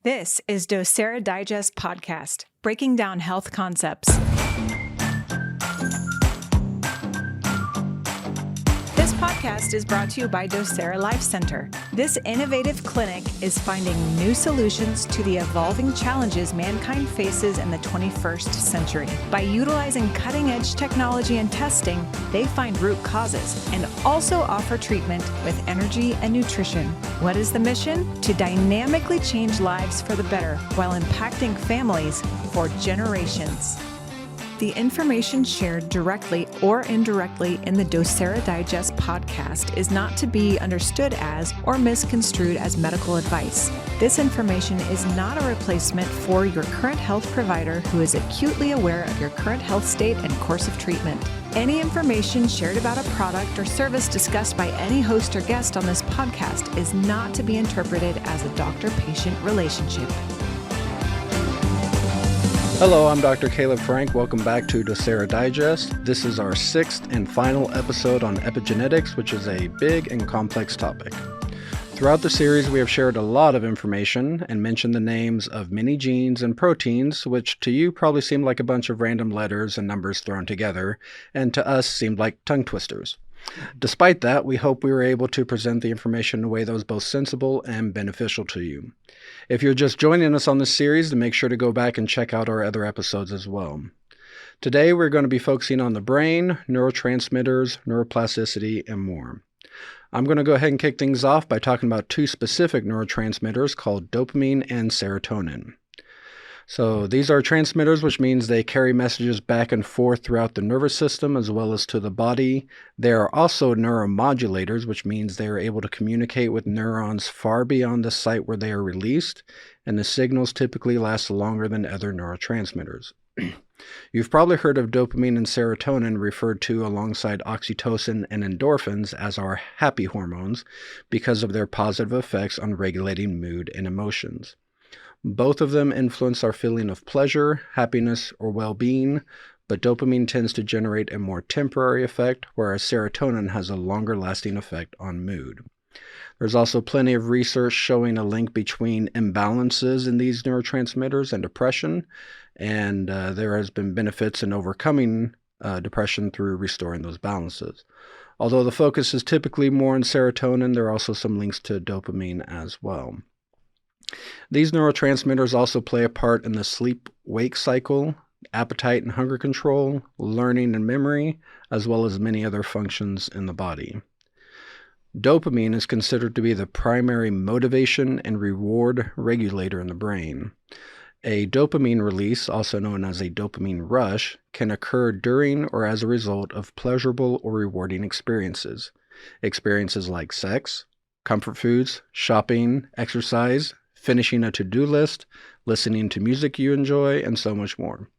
This is Docere Digest Podcast, breaking down health concepts. This podcast is brought to you by Docere Life Center. This innovative clinic is finding new solutions to the evolving challenges mankind faces in the 21st century. By utilizing cutting-edge technology and testing, they find root causes and also offer treatment with energy and nutrition. What is the mission? To dynamically change lives for the better while impacting families for generations. The information shared directly or indirectly in the Docere Digest podcast is not to be understood as or misconstrued as medical advice. This information is not a replacement for your current health provider who is acutely aware of your current health state and course of treatment. Any information shared about a product or service discussed by any host or guest on this podcast is not to be interpreted as a doctor-patient relationship. Hello, I'm Dr. Caleb Frank. Welcome back to Docere Digest. This is our sixth and final episode on epigenetics, which is a big and complex topic. Throughout the series, we have shared a lot of information and mentioned the names of many genes and proteins, which to you probably seemed like a bunch of random letters and numbers thrown together, and to us seemed like tongue twisters. Despite that, we hope we were able to present the information in a way that was both sensible and beneficial to you. If you're just joining us on this series, then make sure to go back and check out our other episodes as well. Today, we're going to be focusing on the brain, neurotransmitters, neuroplasticity, and more. I'm going to go ahead and kick things off by talking about two specific neurotransmitters called dopamine and serotonin. So these are transmitters, which means they carry messages back and forth throughout the nervous system as well as to the body. They are also neuromodulators, which means they are able to communicate with neurons far beyond the site where they are released, and the signals typically last longer than other neurotransmitters. You've probably heard of dopamine and serotonin referred to alongside oxytocin and endorphins as our happy hormones because of their positive effects on regulating mood and emotions. Both of them influence our feeling of pleasure, happiness, or well-being, but dopamine tends to generate a more temporary effect, whereas serotonin has a longer-lasting effect on mood. There's also plenty of research showing a link between imbalances in these neurotransmitters and depression, and there has been benefits in overcoming depression through restoring those balances. Although the focus is typically more on serotonin, there are also some links to dopamine as well. These neurotransmitters also play a part in the sleep-wake cycle, appetite and hunger control, learning and memory, as well as many other functions in the body. Dopamine is considered to be the primary motivation and reward regulator in the brain. A dopamine release, also known as a dopamine rush, can occur during or as a result of pleasurable or rewarding experiences. Experiences like sex, comfort foods, shopping, exercise, finishing a to-do list, listening to music you enjoy, and so much more.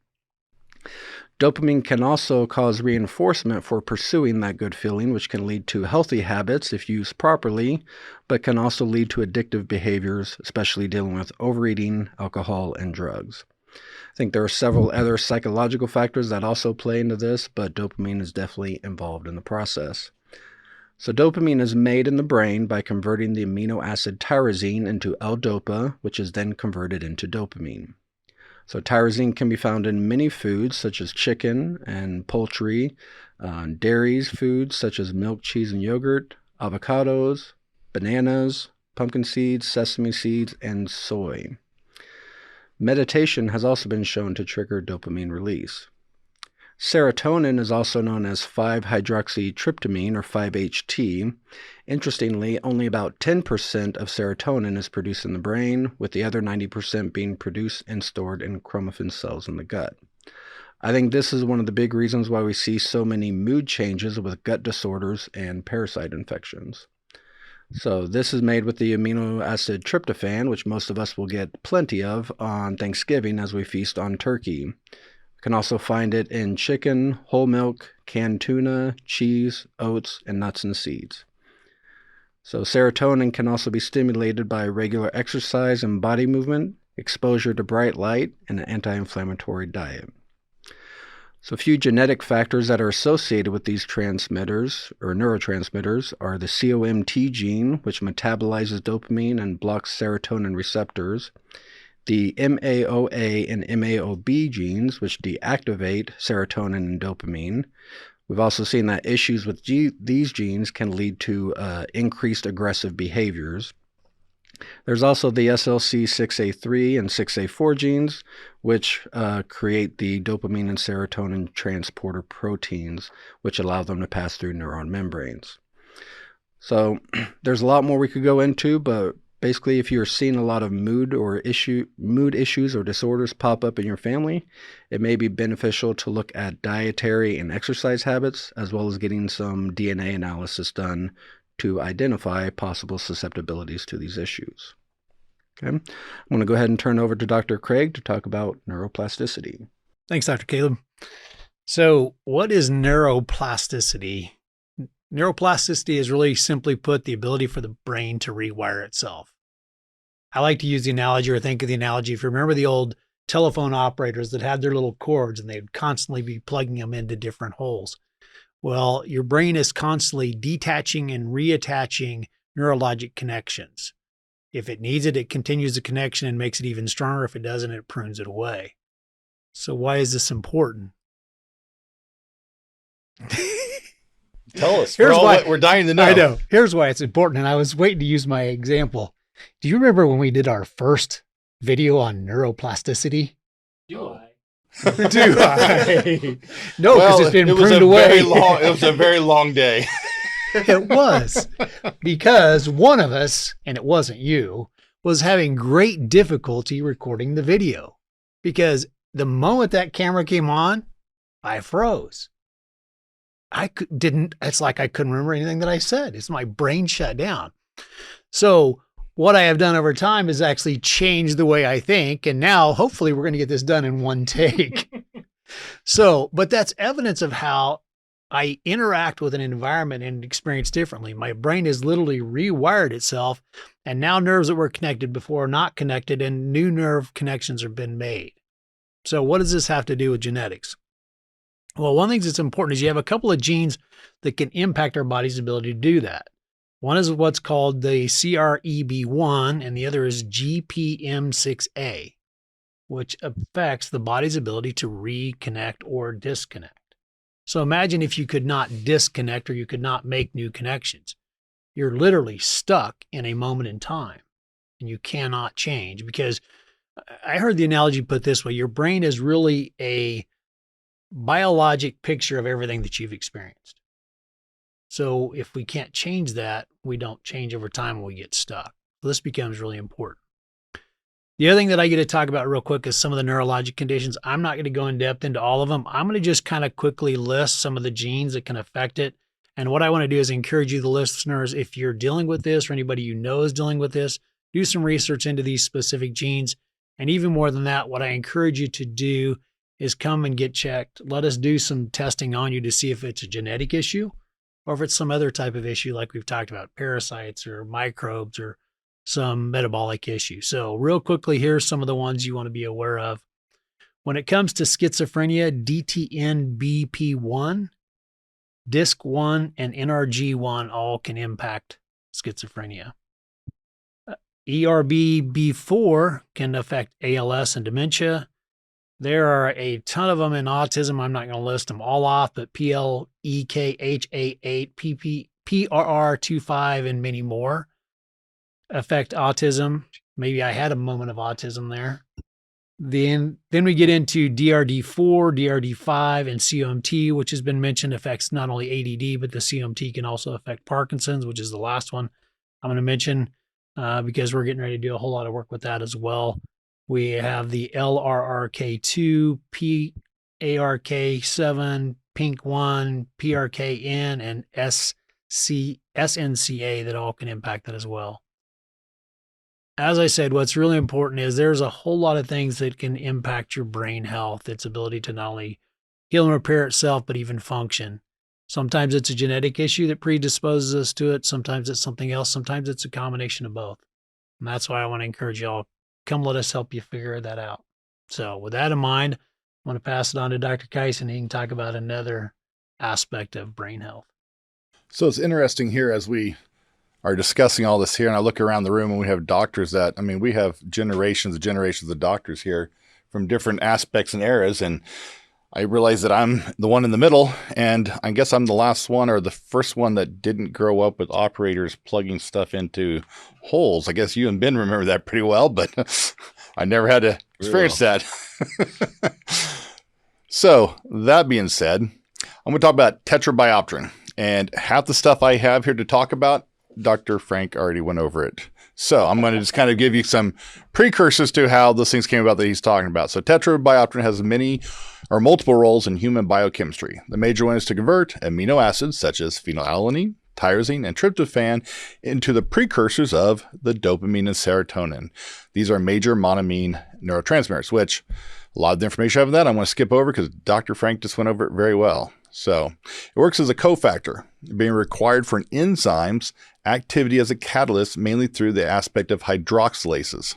Dopamine can also cause reinforcement for pursuing that good feeling, which can lead to healthy habits if used properly, but can also lead to addictive behaviors, especially dealing with overeating, alcohol, and drugs. I think there are several other psychological factors that also play into this, but dopamine is definitely involved in the process. So dopamine is made in the brain by converting the amino acid tyrosine into L-dopa, which is then converted into dopamine. So tyrosine can be found in many foods such as chicken and poultry, dairy foods such as milk, cheese, and yogurt, avocados, bananas, pumpkin seeds, sesame seeds, and soy. Meditation has also been shown to trigger dopamine release. Serotonin is also known as 5-hydroxytryptamine, or 5-HT. Interestingly, only about 10% of serotonin is produced in the brain, with the other 90% being produced and stored in chromaffin cells in the gut. I think this is one of the big reasons why we see so many mood changes with gut disorders and parasite infections. So this is made with the amino acid tryptophan, which most of us will get plenty of on Thanksgiving as we feast on turkey. Can also find it in chicken, whole milk, canned tuna, cheese, oats, and nuts and seeds. So serotonin can also be stimulated by regular exercise and body movement, exposure to bright light, and an anti-inflammatory diet. So a few genetic factors that are associated with these transmitters or neurotransmitters are the COMT gene, which metabolizes dopamine and blocks serotonin receptors, the MAOA and MAOB genes, which deactivate serotonin and dopamine. We've also seen that issues with these genes can lead to increased aggressive behaviors. There's also the SLC6A3 and 6A4 genes, which create the dopamine and serotonin transporter proteins, which allow them to pass through neuron membranes. So there's a lot more we could go into, but basically if you're seeing a lot of mood issues or disorders pop up in your family, it may be beneficial to look at dietary and exercise habits, as well as getting some DNA analysis done to identify possible susceptibilities to these issues. Okay, I'm going to go ahead and turn over to Dr. Craig to talk about neuroplasticity. Thanks, Dr. Caleb. So what is neuroplasticity? Neuroplasticity is really simply put the ability for the brain to rewire itself. I like to use the analogy, or think of the analogy, if you remember the old telephone operators that had their little cords and they'd constantly be plugging them into different holes. Well, your brain is constantly detaching and reattaching neurologic connections. If it needs it, it continues the connection and makes it even stronger. If it doesn't, it prunes it away. So why is this important? Tell us. We're dying to know. I know. Here's why it's important. And I was waiting to use my example. Do you remember when we did our first video on neuroplasticity? Do I? Do I? No, because it's been pruned away. It was a very long day. It was, because one of us, and it wasn't you, was having great difficulty recording the video, because the moment that camera came on, I froze. It's like I couldn't remember anything that I said. It's my brain shut down. So what I have done over time is actually change the way I think. And now hopefully we're going to get this done in one take. But that's evidence of how I interact with an environment and experience differently. My brain has literally rewired itself, and now nerves that were connected before are not connected, and new nerve connections have been made. So what does this have to do with genetics? Well, one thing that's important is you have a couple of genes that can impact our body's ability to do that. One is what's called the CREB1, and the other is GPM6A, which affects the body's ability to reconnect or disconnect. So imagine if you could not disconnect, or you could not make new connections. You're literally stuck in a moment in time, and you cannot change, because I heard the analogy put this way: your brain is really a biologic picture of everything that you've experienced. So if we can't change that, we don't change over time and we get stuck. So this becomes really important. The other thing that I get to talk about real quick is some of the neurologic conditions. I'm not going to go in depth into all of them. I'm going to just kind of quickly list some of the genes that can affect it. And what I want to do is encourage you, the listeners, if you're dealing with this, or anybody you know is dealing with this, do some research into these specific genes. And even more than that, what I encourage you to do is come and get checked. Let us do some testing on you to see if it's a genetic issue, or if it's some other type of issue like we've talked about, parasites or microbes or some metabolic issue. So real quickly, here's some of the ones you want to be aware of. When it comes to schizophrenia, DTNBP1, DISC1, and NRG1 all can impact schizophrenia. ERBB4 can affect ALS and dementia. There are a ton of them in autism. I'm not going to list them all off, but PLEKHA8, PRR25, and many more affect autism. Maybe I had a moment of autism there. Then we get into DRD4, DRD5, and COMT, which has been mentioned, affects not only ADD, but the COMT can also affect Parkinson's, which is the last one I'm going to mention, because we're getting ready to do a whole lot of work with that as well. We have the LRRK2, PARK7, PINK1, PRKN, and SNCA that all can impact that as well. As I said, what's really important is there's a whole lot of things that can impact your brain health, its ability to not only heal and repair itself, but even function. Sometimes it's a genetic issue that predisposes us to it. Sometimes it's something else. Sometimes it's a combination of both. And that's why I want to encourage y'all, come let us help you figure that out. So with that in mind, want to pass it on to Dr. Kyson. He can talk about another aspect of brain health. So it's interesting here as we are discussing all this here, and I look around the room and we have doctors that, I mean, we have generations of doctors here from different aspects and eras. And I realize that I'm the one in the middle, and I guess I'm the last one or the first one that didn't grow up with operators plugging stuff into holes. I guess you and Ben remember that pretty well, but I never had to experience that. So that being said, I'm going to talk about tetrabiopterin. And half the stuff I have here to talk about, Dr. Frank already went over it. So I'm going to just kind of give you some precursors to how those things came about that he's talking about. So tetrabiopterin has many or multiple roles in human biochemistry. The major one is to convert amino acids such as phenylalanine, tyrosine, and tryptophan into the precursors of the dopamine and serotonin. These are major monoamine neurotransmitters, which a lot of the information I have on that I'm going to skip over because Dr. Frank just went over it very well. So it works as a cofactor, being required for an enzyme's activity as a catalyst, mainly through the aspect of hydroxylases.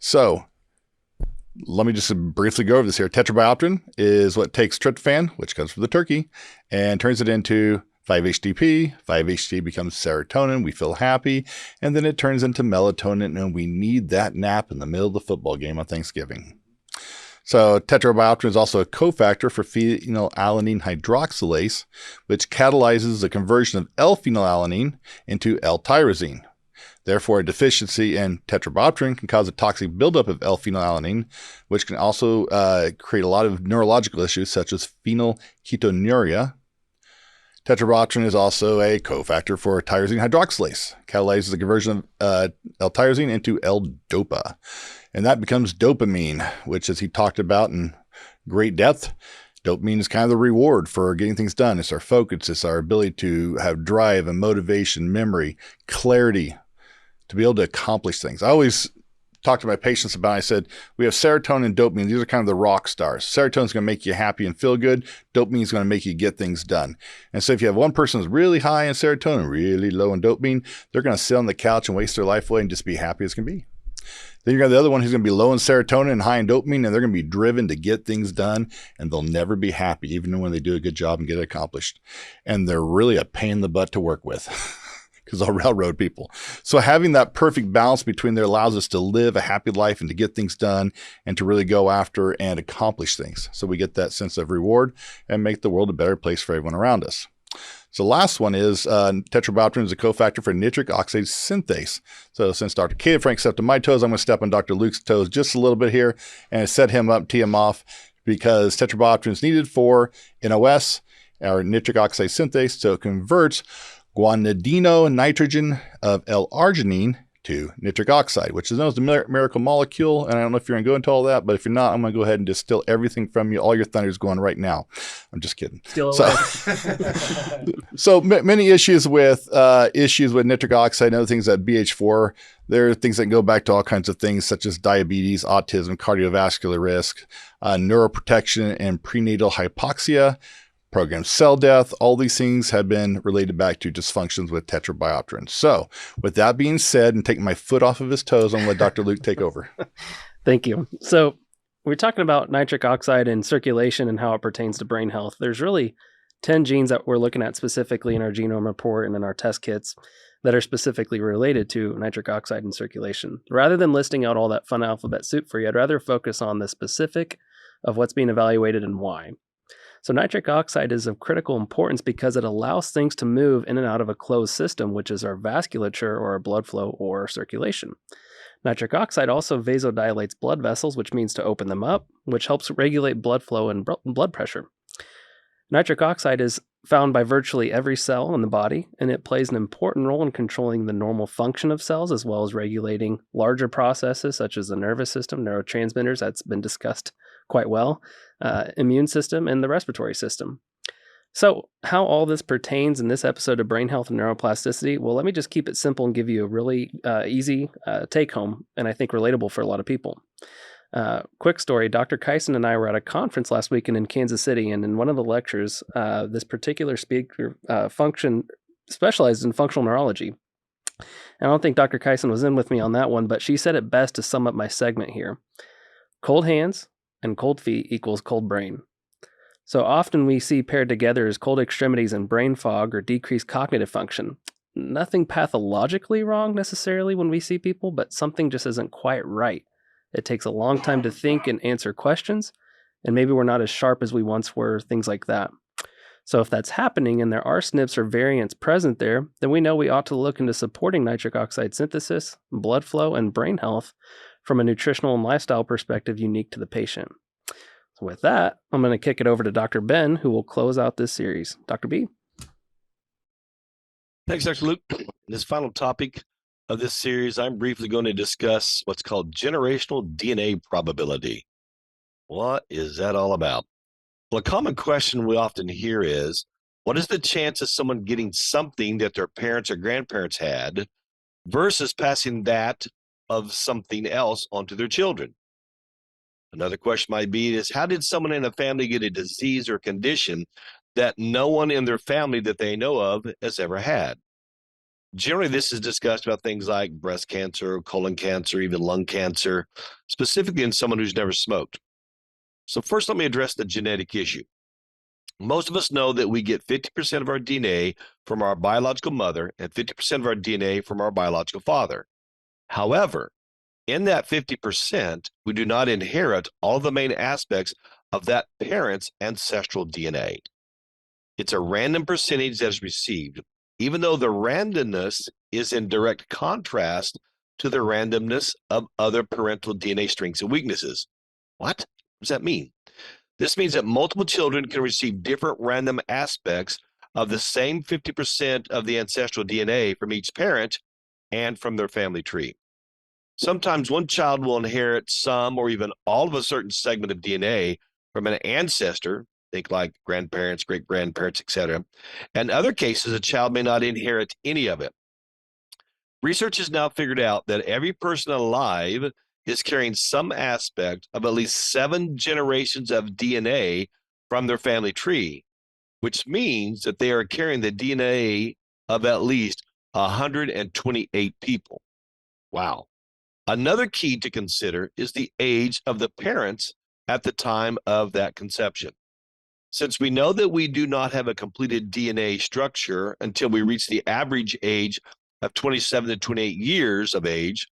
So let me just briefly go over this here. Tetrabiopterin is what takes tryptophan, which comes from the turkey, and turns it into 5-HTP. 5-HTP becomes serotonin. We feel happy. And then it turns into melatonin, and we need that nap in the middle of the football game on Thanksgiving. So tetrabiopterin is also a cofactor for phenylalanine hydroxylase, which catalyzes the conversion of L-phenylalanine into L-tyrosine. Therefore, a deficiency in tetrabiopterin can cause a toxic buildup of L-phenylalanine, which can also create a lot of neurological issues such as phenylketonuria. Tetrabiopterin is also a cofactor for tyrosine hydroxylase, catalyzes the conversion of L-tyrosine into L-dopa. And that becomes dopamine, which, as he talked about in great depth, dopamine is kind of the reward for getting things done. It's our focus. It's our ability to have drive and motivation, memory, clarity, to be able to accomplish things. I always talk to my patients about it. I said, we have serotonin and dopamine. These are kind of the rock stars. Serotonin is going to make you happy and feel good. Dopamine is going to make you get things done. And so if you have one person who's really high in serotonin, really low in dopamine, they're going to sit on the couch and waste their life away and just be happy as can be. Then you got the other one who's going to be low in serotonin and high in dopamine, and they're going to be driven to get things done, and they'll never be happy, even when they do a good job and get it accomplished. And they're really a pain in the butt to work with because they'll railroad people. So having that perfect balance between there allows us to live a happy life and to get things done and to really go after and accomplish things. So we get that sense of reward and make the world a better place for everyone around us. So the last one is tetrabiopterin is a cofactor for nitric oxide synthase. So since Dr. Caleb Frank stepped on my toes, I'm going to step on Dr. Luke's toes just a little bit here and set him up, tee him off, because tetrabiopterin is needed for NOS, or nitric oxide synthase. So it converts guanidino nitrogen of L-arginine to nitric oxide, which is known as the miracle molecule. And I don't know if you're going to go into all that, but if you're not, I'm going to go ahead and just steal everything from you. All your thunder is going right now. I'm just kidding. So many issues with nitric oxide and other things at BH4. There are things that go back to all kinds of things such as diabetes, autism, cardiovascular risk, neuroprotection, and prenatal hypoxia, programmed cell death. All these things have been related back to dysfunctions with tetrabiopterin. So with that being said, and taking my foot off of his toes, I'm going to let Dr. Luke take over. Thank you. So we're talking about nitric oxide and circulation and how it pertains to brain health. There's really 10 genes that we're looking at specifically in our genome report and in our test kits that are specifically related to nitric oxide and circulation. Rather than listing out all that fun alphabet soup for you, I'd rather focus on the specific of what's being evaluated and why. So nitric oxide is of critical importance because it allows things to move in and out of a closed system, which is our vasculature or our blood flow or circulation. Nitric oxide also vasodilates blood vessels, which means to open them up, which helps regulate blood flow and blood pressure. Nitric oxide is found by virtually every cell in the body, and it plays an important role in controlling the normal function of cells as well as regulating larger processes such as the nervous system, neurotransmitters, that's been discussed quite well, immune system, and the respiratory system. So how all this pertains in this episode of Brain Health and Neuroplasticity, well, let me just keep it simple and give you a really easy take-home, and I think relatable for a lot of people. Quick story, Dr. Kyson and I were at a conference last weekend in Kansas City, and in one of the lectures, this particular speaker specialized in functional neurology. And I don't think Dr. Kyson was in with me on that one, but she said it best to sum up my segment here. Cold hands, and cold feet equals cold brain. So often we see paired together as cold extremities and brain fog or decreased cognitive function. Nothing pathologically wrong necessarily when we see people, but something just isn't quite right. It takes a long time to think and answer questions, and maybe we're not as sharp as we once were, things like that. So if that's happening and there are SNPs or variants present there, then we know we ought to look into supporting nitric oxide synthesis, blood flow, and brain health from a nutritional and lifestyle perspective unique to the patient. So with that, I'm going to kick it over to Dr. Ben, who will close out this series. Dr. B? Thanks, Dr. Luke. In this final topic of this series, I'm briefly going to discuss what's called generational DNA probability. What is that all about? Well, a common question we often hear is, what is the chance of someone getting something that their parents or grandparents had versus passing that of something else onto their children? Another question might be is, how did someone in a family get a disease or condition that no one in their family that they know of has ever had? Generally, this is discussed about things like breast cancer, colon cancer, even lung cancer, specifically in someone who's never smoked. So first, let me address the genetic issue. Most of us know that we get 50% of our DNA from our biological mother and 50% of our DNA from our biological father. However, in that 50%, we do not inherit all the main aspects of that parent's ancestral DNA. It's a random percentage that is received, even though the randomness is in direct contrast to the randomness of other parental DNA strengths and weaknesses. What does that mean? This means that multiple children can receive different random aspects of the same 50% of the ancestral DNA from each parent and from their family tree. Sometimes one child will inherit some or even all of a certain segment of DNA from an ancestor, think like grandparents, great-grandparents, etc. In other cases, a child may not inherit any of it. Research has now figured out that every person alive is carrying some aspect of at least 7 generations of DNA from their family tree, which means that they are carrying the DNA of at least 128 people. Wow. Another key to consider is the age of the parents at the time of that conception. Since we know that we do not have a completed DNA structure until we reach the average age of 27 to 28 years of age,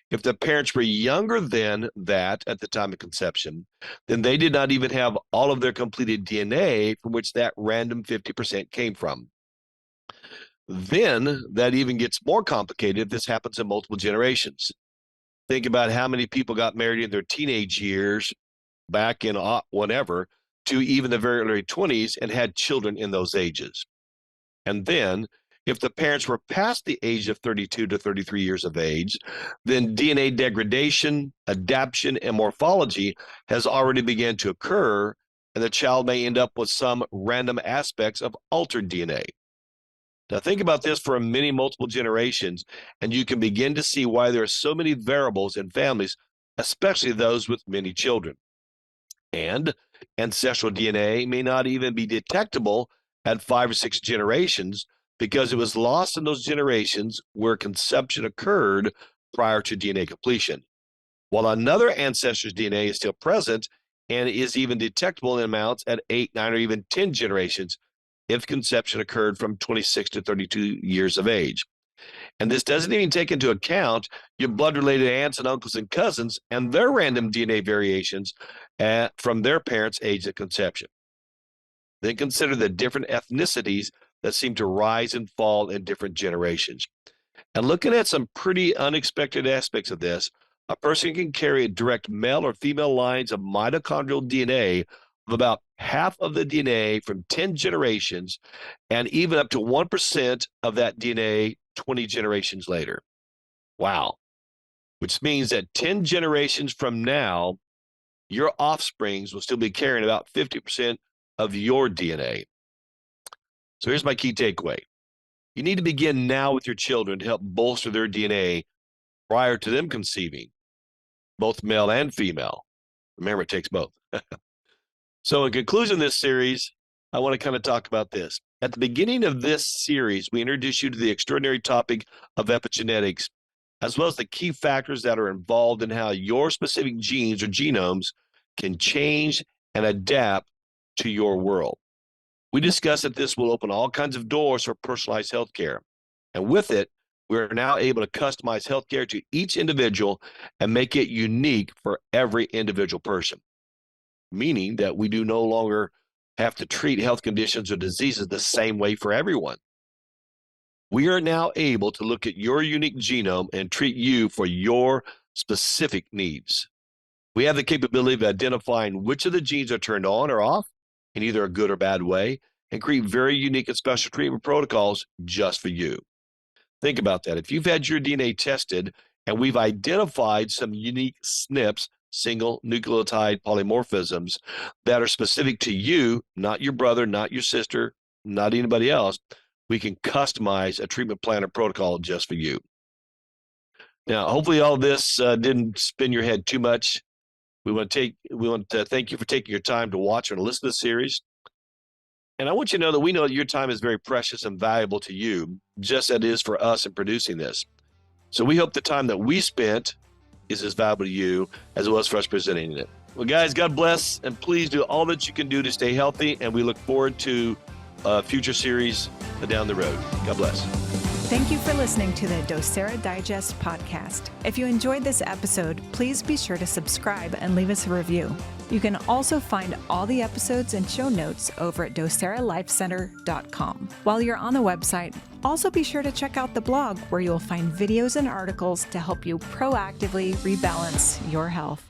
if the parents were younger than that at the time of conception, then they did not even have all of their completed DNA from which that random 50% came from. Then that even gets more complicated if this happens in multiple generations. Think about how many people got married in their teenage years back in whatever to even the very early 20s and had children in those ages. And then if the parents were past the age of 32 to 33 years of age, then DNA degradation, adaptation, and morphology has already begun to occur, and the child may end up with some random aspects of altered DNA. Now think about this for many multiple generations, and you can begin to see why there are so many variables in families, especially those with many children. And ancestral DNA may not even be detectable at 5 or 6 generations because it was lost in those generations where conception occurred prior to DNA completion, while another ancestor's DNA is still present and is even detectable in amounts at 8, 9, or even 10 generations if conception occurred from 26 to 32 years of age. And this doesn't even take into account your blood-related aunts and uncles and cousins and their random DNA variations from their parents' age at conception. Then consider the different ethnicities that seem to rise and fall in different generations. And looking at some pretty unexpected aspects of this, a person can carry a direct male or female lines of mitochondrial DNA of about half of the DNA from 10 generations and even up to 1% of that DNA 20 generations later. Wow. Which means that 10 generations from now, your offsprings will still be carrying about 50% of your DNA. So here's my key takeaway. You need to begin now with your children to help bolster their DNA prior to them conceiving, both male and female. Remember, it takes both. So in conclusion of this series, I want to kind of talk about this. At the beginning of this series, we introduced you to the extraordinary topic of epigenetics, as well as the key factors that are involved in how your specific genes or genomes can change and adapt to your world. We discussed that this will open all kinds of doors for personalized healthcare. And with it, we're now able to customize healthcare to each individual and make it unique for every individual person, meaning that we do no longer have to treat health conditions or diseases the same way for everyone. We are now able to look at your unique genome and treat you for your specific needs. We have the capability of identifying which of the genes are turned on or off in either a good or bad way, and create very unique and special treatment protocols just for you. Think about that. If you've had your DNA tested and we've identified some unique SNPs, single nucleotide polymorphisms, that are specific to you, not your brother, not your sister, not anybody else, we can customize a treatment plan or protocol just for you. Now, hopefully all this didn't spin your head too much. We want to thank you for taking your time to watch and listen to the series. And I want you to know that we know that your time is very precious and valuable to you, just as it is for us in producing this. So we hope the time that we spent is as valuable to you as it was for us presenting it. Well, guys, God bless, and please do all that you can do to stay healthy, and we look forward to future series down the road. God bless. Thank you for listening to the Docere Digest podcast. If you enjoyed this episode, please be sure to subscribe and leave us a review. You can also find all the episodes and show notes over at docerelifecenter.com. While you're on the website, also be sure to check out the blog where you'll find videos and articles to help you proactively rebalance your health.